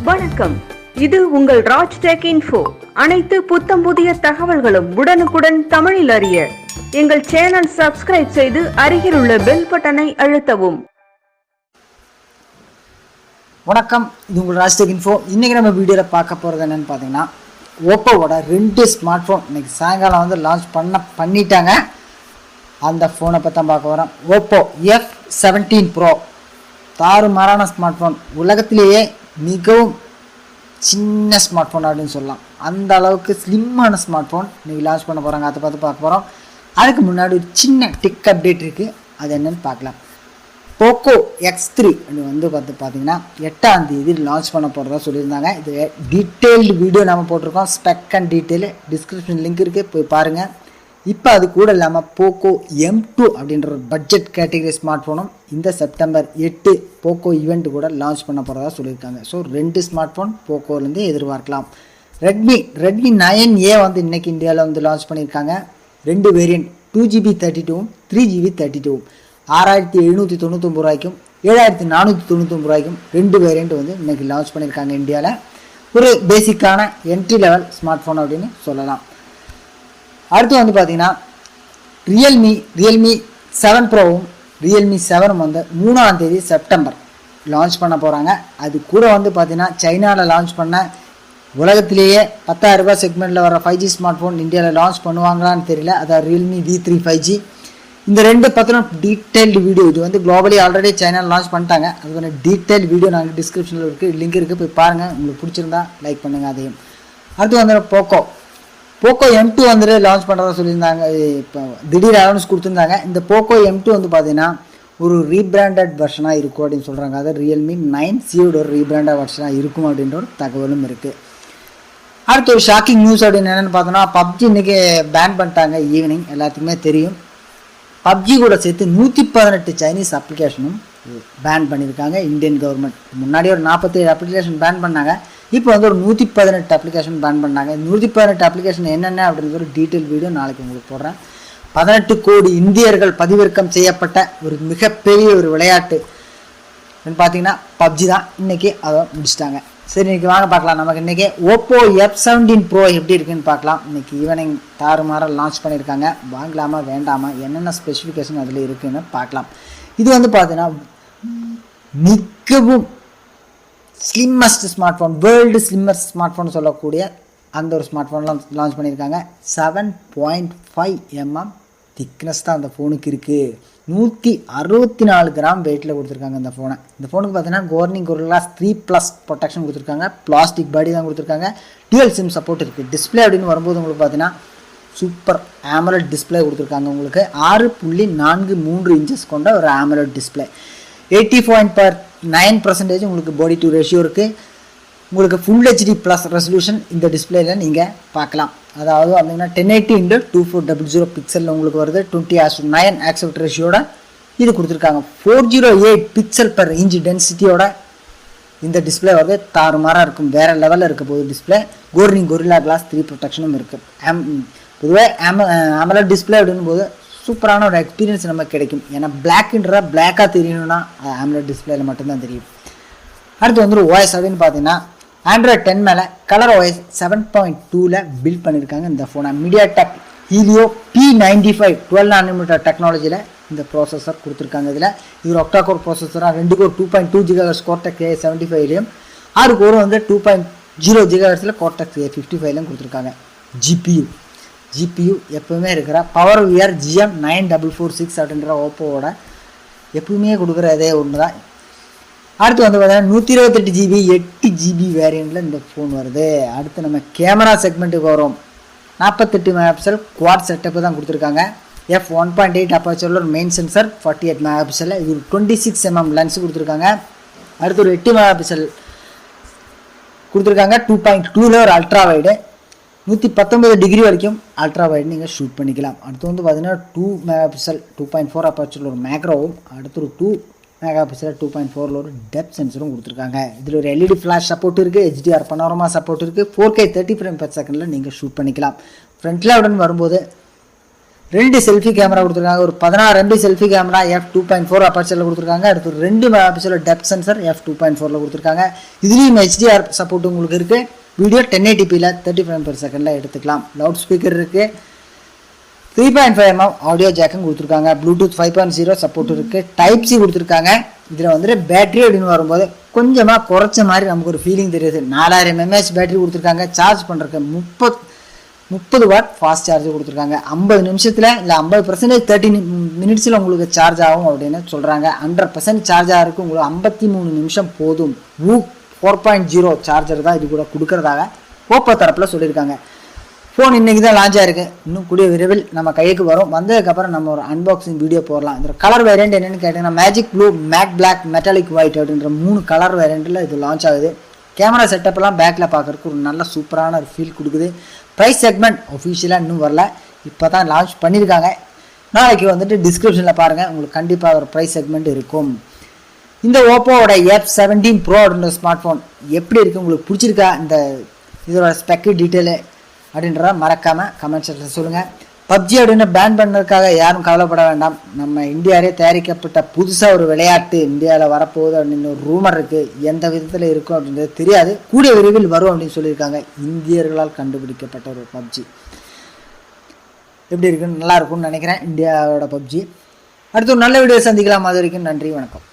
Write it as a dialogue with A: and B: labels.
A: வணக்கம், இது உங்கள் Rajtecinfo. அனைத்து புத்தம் புதிய தகவல்களும் உடனுக்குடன் தமிழில் அறிய எங்கள் சேனல் சப்ஸ்கிரைப் செய்து அருகில் உள்ள பெல் பட்டனை அழுத்தவும்.
B: வணக்கம், இது உங்கள் Rajtecinfo. இன்னைக்கு நம்ம வீடியோவில் பார்க்க போகிறது என்னன்னு பார்த்தீங்கன்னா, ஓப்போவோட 2 ஸ்மார்ட் ஃபோன் இன்னைக்கு சாயங்காலம் வந்து லான்ச் பண்ணிட்டாங்க. அந்த ஃபோனை பற்றி தான் பார்க்க வரோம். OPPO F17 Pro தாறுமாறான ஸ்மார்ட் ஃபோன், உலகத்திலேயே மிகவும் சின்ன ஸ்மார்ட் ஃபோன் அப்படின்னு சொல்லலாம். அந்த அளவுக்கு ஸ்லிம்மான ஸ்மார்ட் ஃபோன் இன்றைக்கி லான்ச் பண்ண போகிறாங்க. அதை பார்த்து பார்க்க போகிறோம். அதுக்கு முன்னாடி ஒரு சின்ன டிக் அப்டேட் இருக்குது, அது என்னென்னு பார்க்கலாம். Poco X3 வந்து பார்த்தீங்கன்னா 8ஆம் தேதி லான்ச் பண்ண போகிறதா சொல்லியிருந்தாங்க. இது டீட்டெயில்டு வீடியோ நம்ம போட்டிருக்கோம், spec and detail description link இருக்குது, போய் பாருங்கள். இப்போ அது கூட இல்லாமல் Poco M2 அப்படின்ற ஒரு பட்ஜெட் கேட்டகரி ஸ்மார்ட் ஃபோனும் இந்த செப்டம்பர் 8 போக்கோ ஈவெண்ட் கூட லான்ச் பண்ண போகிறதா சொல்லியிருக்காங்க. ஸோ 2 ஸ்மார்ட் ஃபோன் போக்கோலேருந்து எதிர்பார்க்கலாம். ரெட்மி 9A வந்து இன்றைக்கி இந்தியாவில் வந்து லான்ச் பண்ணியிருக்காங்க. 2 வேரியண்ட், 2GB 32 3GB 32, 6799 ரூபாய்க்கும் 7499 ரூபாய்க்கும் 2 வேரியண்ட் வந்து இன்றைக்கி லான்ச் பண்ணியிருக்காங்க இந்தியாவில். ஒரு பேசிக்கான என்ட்ரி லெவல் ஸ்மார்ட் ஃபோன் அப்படின்னு சொல்லலாம். அடுத்து வந்து பார்த்தீங்கன்னா ரியல்மி 7 ப்ரோவும் ரியல்மி 7 வந்து 3ஆம் தேதி செப்டம்பர் லான்ச் பண்ண போகிறாங்க. அது கூட வந்து பார்த்தீங்கன்னா சைனாவில் லான்ச் பண்ண உலகத்திலேயே 10,000 ரூபாய் செக்மெண்ட்டில் வர 5G ஸ்மார்ட் ஃபோன் இந்தியாவில் லான்ச் பண்ணுவாங்களான்னு தெரியல. அதாவது ரியல்மி V3 5G. இந்த 2 பற்றின டீட்டெயில்டு வீடியோ, இது வந்து குளோபலி ஆல்ரெடி சைனாவில் லான்ச் பண்ணிட்டாங்க. அதுக்கான டீட்டெயில் வீடியோ நாங்கள் டிஸ்கிரிப்ஷனில் இருக்குது, லிங்க் இருக்குது, போய் பாருங்கள். உங்களுக்கு பிடிச்சிருந்தா லைக் பண்ணுங்கள். அதையும் அடுத்து வந்து Poco M2 வந்துட்டு லான்ச் பண்ணுறதா சொல்லியிருந்தாங்க. இப்போ திடீர் அனௌன்ஸ் கொடுத்துருந்தாங்க. இந்த Poco M2 வந்து பார்த்தீங்கன்னா ஒரு ரீபிராண்டட் வெர்ஷனாக இருக்கும் அப்படின்னு சொல்கிறாங்க. அதாவது ரியல்மி 9Cயோட ஒரு ரீபிராண்டட் வெர்ஷனாக இருக்கும் அப்படின்ற ஒரு தகவலும் இருக்குது. அடுத்து ஒரு ஷாக்கிங் நியூஸ் அப்படின்னு என்னென்னு பார்த்தோன்னா, PUBG இன்றைக்கி பேன் பண்ணிட்டாங்க ஈவினிங், எல்லாத்துக்குமே தெரியும். PUBG கூட சேர்த்து 118 சைனீஸ் அப்ளிகேஷனும் பேன் பண்ணியிருக்காங்க இந்தியன் கவர்மெண்ட். முன்னாடி ஒரு 47 அப்ளிகேஷன் பேன் பண்ணாங்க. இப்போ வந்து ஒரு 118 அப்ளிகேஷன் பேன் பண்ணாங்க. 118 அப்ளிகேஷன் என்னென்ன அப்படின்ற ஒரு டீட்டெயில் வீடியோ நாளைக்கு உங்களுக்கு போடுறேன். 18 கோடி இந்தியர்கள் பதிவிறக்கம் செய்யப்பட்ட ஒரு மிகப்பெரிய ஒரு விளையாட்டு பார்த்தீங்கன்னா PUBG தான். இன்றைக்கி அதை முடிச்சிட்டாங்க. சரி, இன்றைக்கி வாங்க பார்க்கலாம். நமக்கு இன்றைக்கி OPPO F17 Pro எப்படி இருக்குன்னு பார்க்கலாம். இன்றைக்கி ஈவினிங் தாறுமாற லான்ச் பண்ணியிருக்காங்க. வாங்கலாமா வேண்டாமா, என்னென்ன ஸ்பெசிஃபிகேஷன் அதில் இருக்குதுன்னு பார்க்கலாம். இது வந்து பார்த்தீங்கன்னா மிகவும் slimmest smart phone, world slimmest smart phone சொல்லக்கூடிய அந்த ஒரு ஸ்மார்ட் ஃபோன்லாம் லான்ச் பண்ணியிருக்காங்க. 7.5 mm திக்னஸ் தான் அந்த ஃபோனுக்கு இருக்குது. 164 கிராம் வெயிட்டில் கொடுத்துருக்காங்க இந்த ஃபோனை. இந்த ஃபோனுக்கு பார்த்தீங்கன்னா கோர்னிங் Gorilla 3+ ப்ரொடெக்ஷன் கொடுத்துருக்காங்க. பிளாஸ்டிக் பாடி தான் கொடுத்துருக்காங்க. டியூவல் சிம் சப்போர்ட் இருக்குது. டிஸ்பிளே அப்படின்னு வரும்போது உங்களுக்கு பார்த்தீங்கன்னா சூப்பர் AMOLED டிஸ்பிளே கொடுத்துருக்காங்க. உங்களுக்கு 6.43 இன்ச்சஸ் கொண்ட ஒரு AMOLED டிஸ்பிளே. 84.9% உங்களுக்கு பாடி டு ரேஷியோ இருக்குது. உங்களுக்கு ஃபுல் HD+ ரெசல்யூஷன் இந்த டிஸ்பிளேயில் நீங்கள் பார்க்கலாம். அதாவது வந்தீங்கன்னா 1080x2400 பிக்சலில் உங்களுக்கு வருது. 20:9 ஆஸ்பெக்ட் ரேஷியோட இது கொடுத்துருக்காங்க. 408 பிக்சல் per inch டென்சிட்டியோட இந்த டிஸ்பிளே வருது. தாறுமாறாக இருக்கும், வேறு லெவலில் இருக்க போகுது டிஸ்பிளே. கோர்னிங் Gorilla Glass 3 ப்ரொடெக்ஷனும் இருக்குது. பொதுவாக AMOLED டிஸ்பிளே அப்படின் போது சூப்பரான ஒரு எக்ஸ்பீரியன்ஸ் நமக்கு கிடைக்கும். ஏன்னா பிளாக்காக தெரியணும்னா AMOLED டிஸ்பிளேல மட்டும்தான் தெரியும். அடுத்து வந்து ஒரு OS அப்படின்னு பார்த்தீங்கன்னா Android 10 மேலே கலர் OS 7.2ல் பில்ட் பண்ணியிருக்காங்க இந்த ஃபோனை. MediaTek Helio P95 12 nanometer டெக்னாலஜியில் இந்த ப்ராசஸர் கொடுத்துருக்காங்க. இது ஒரு ஒக்டா-கோர் ப்ராசஸராக 2 கோர் 2.2 GHz Cortex A75லையும் 6 கோர் வந்து 2.0 GHz Cortex A55லையும் கொடுத்துருக்காங்க. GPU எப்பவுமே இருக்கிற PowerVR GM9446 அப்படின்ற ஓப்போவோட எப்பவுமே கொடுக்குற இதே ஒன்று தான். அடுத்து வந்து பார்த்தீங்கன்னா 128GB 8GB வேரியண்ட்டில் இந்த ஃபோன் வருது. அடுத்து நம்ம கேமரா செக்மெண்ட்டுக்கு வரும். 48 மெகாபிக்சல் குவாட் செட்டப்பு தான் கொடுத்துருக்காங்க. f1.8 அப்பாச்சரில் ஒரு மெயின் சென்சர், 48 மெகாபிக்சலில் இது ஒரு 26 mm லென்ஸ் கொடுத்துருக்காங்க. அடுத்து ஒரு 8 மெகாபிக்சல் கொடுத்துருக்காங்க. 2.2ல் ஒரு அல்ட்ரா வைடு, 119 டிகிரி வரைக்கும் அல்ட்ரா வைடு நீங்கள் ஷூட் பண்ணிக்கலாம். அடுத்து வந்து பார்த்தீங்கன்னா 2 மெகாபிக்சல் 2.4 அப்பாச்சரில் ஒரு மேக்ரோவும், அடுத்து ஒரு 2 மெகாபிக்சல் 2.4ல் ஒரு டெப்த் சென்சரும் கொடுத்துருக்காங்க. இதில் ஒரு LED ஃப்ளாஷ் சப்போர்ட் இருக்குது, HDR பனோரமா சப்போர்ட் இருக்குது, 4K 30 frames per second நீங்கள் ஷூட் பண்ணிக்கலாம். ஃப்ரண்ட்டில் உடன் வரும்போது 2 செல்ஃபி கேமரா கொடுத்துருக்காங்க. ஒரு 16 MB செல்ஃபி கேமரா f2.4 அப்பர்ச்சரில் கொடுத்துருக்காங்க. அடுத்து 2 மெகாபிக்சல் டெப்த் சென்சர் f2.4 கொடுத்துருக்காங்க. இதுலேயும் HDR சப்போர்ட் உங்களுக்கு இருக்குது. வீடியோ 1080pல 30 ஃப்ரேம் பெர் செகண்டில் எடுத்துக்கலாம். லவுட் ஸ்பீக்கர் இருக்குது. 3.5mm ஆடியோ ஜாக்கும் கொடுத்துருக்காங்க. ப்ளூடூத் 5.0 சப்போர்ட் இருக்குது. டைப் சி கொடுத்துருக்காங்க. இதில் வந்துட்டு பேட்டரி அப்படின்னு வரும்போது கொஞ்சமாக குறைச்ச மாதிரி நமக்கு ஒரு ஃபீலிங் தெரியுது. 4000 mAh பேட்டரி கொடுத்துருக்காங்க. சார்ஜ் பண்ணுறதுக்கு 30 வாட் ஃபாஸ்ட் சார்ஜ் கொடுத்துருக்காங்க. 50 நிமிஷத்தில் இல்லை 50% 30 மினிட்ஸில் உங்களுக்கு சார்ஜ் ஆகும் அப்படின்னு சொல்கிறாங்க. 100% சார்ஜ் ஆகிறதுக்கு உங்களுக்கு 53 நிமிஷம் போதும். 4.0 சார்ஜர் தான் இது கூட கொடுக்குறதாக ஓப்போ தரப்பில் சொல்லியிருக்காங்க. ஃபோன் இன்றைக்கி தான் லான்ச் ஆகிருக்கு. இன்னும் கூடிய விரைவில் நம்ம கைக்கு வரும். வந்ததுக்கப்புறம் நம்ம ஒரு அன்பாக்சிங் வீடியோ போடலாம். இந்த கலர் வேரியண்ட் என்னென்னு கேட்டிங்கன்னா magic blue, matte black, metallic white அப்படின்ற 3 கலர் வேரியண்ட்டில் இது லான்ச் ஆகுது. கேமரா செட்டப்லாம் பேக்கில் பார்க்குறதுக்கு ஒரு நல்ல சூப்பரான ஒரு ஃபீல் கொடுக்குது. ப்ரைஸ் செக்மெண்ட் ஒஃபிஷியலாக இன்னும் வரல, இப்போ தான் லான்ச் பண்ணியிருக்காங்க. நாளைக்கு வந்துட்டு டிஸ்கிரிப்ஷனில் பாருங்கள், உங்களுக்கு கண்டிப்பாக ஒரு ப்ரைஸ் செக்மெண்ட் இருக்கும். இந்த ஓப்போவோட F17 Pro அப்படின்ற ஸ்மார்ட் ஃபோன் எப்படி இருக்குது, உங்களுக்கு பிடிச்சிருக்கா, இந்த இதோட ஸ்பெக்கு டீட்டெயிலு அப்படின்றத மறக்காமல் கமெண்ட் செக்ஷனில் சொல்லுங்கள். பப்ஜி அப்படின்னு பேன் பண்ணதுக்காக யாரும் கவலைப்பட வேண்டாம். நம்ம இந்தியாவிலே தயாரிக்கப்பட்ட புதுசாக ஒரு விளையாட்டு இந்தியாவில் வரப்போகுது அப்படின்னு ஒரு ரூமர் இருக்குது. எந்த விதத்தில் இருக்கும் அப்படின்றது தெரியாது. கூடிய விரைவில் வரும் அப்படின்னு சொல்லியிருக்காங்க. இந்தியர்களால் கண்டுபிடிக்கப்பட்ட ஒரு பப்ஜி எப்படி இருக்குன்னு நல்லா இருக்கும்னு நினைக்கிறேன். இந்தியாவோட பப்ஜி. அடுத்து ஒரு நல்ல வீடியோ சந்திக்கலாம். அது வரைக்கும் நன்றி, வணக்கம்.